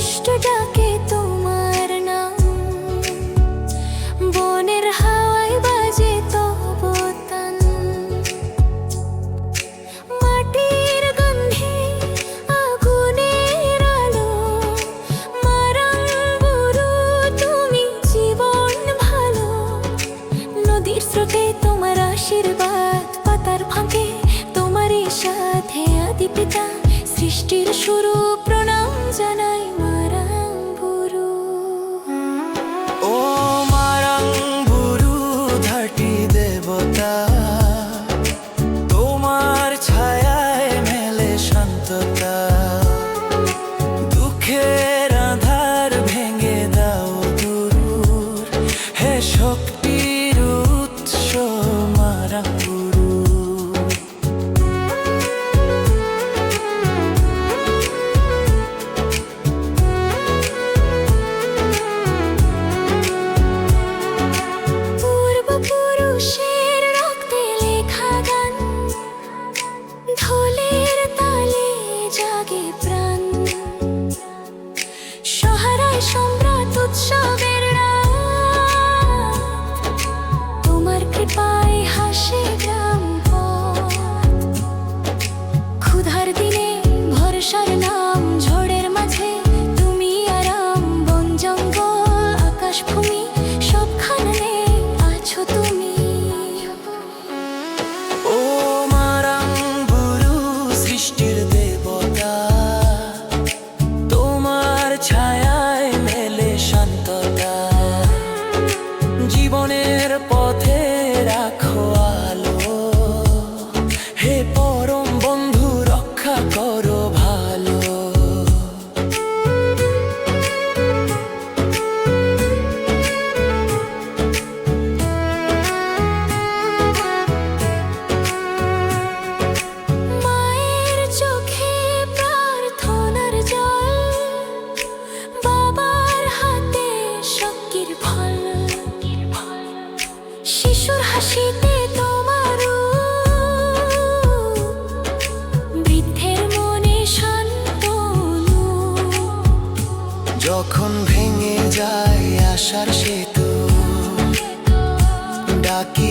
মিষ্ট ডাকে তোমার নাম, বনের হাওয়ায় বাজে তব তান। মাটির গন্ধে আগুনের আলো, মারাং বুরু তুমি জীবন ভালো। নদীর স্রোতে তোমার আশীর্বাদ, পাতার ফাঁকে তোমারই সাথে আদি পিতা। সৃষ্টির শুরু প্রণাম জানাই মারাং বুরু। ও মারাং বুরু ধাটি দেবতা, তোমার ছায়ায় মেলে শান্ততা। দুঃখের আধার ভেঙে দাও দূর, হে শক্তির উৎস মারাং বুরু। পূর্বপুরুষের রক্তে লেখা গান, ঢোলের তালে জাগে প্রাণ। সহারায় সম্রাট উৎসবের রাত, তোমার কৃপায় হাসে গ্রাম পথ। ক্ষুধার দিনে ভরসার নাম, ঝড়ের মাঝে তুমি আরাম। বন জঙ্গল আকাশ ভূমি সবখানে আছো তুমি। ও মারাং বুরু সৃষ্টির দেবতা, তোমার ছায়ায় মেলে শান্ততা। জীবনের পথে রাখো আলো, হে পরম বন্ধু রক্ষা করো ভালো। মায়ের চোখে প্রার্থনার জল, বাবার হাতে শক্তির ফল। শিশুর হাসিতে তোমার রূপ, বৃদ্ধের মনে শান্তনু। যখন ভেঙে যায় আশার সেতু, ডাকি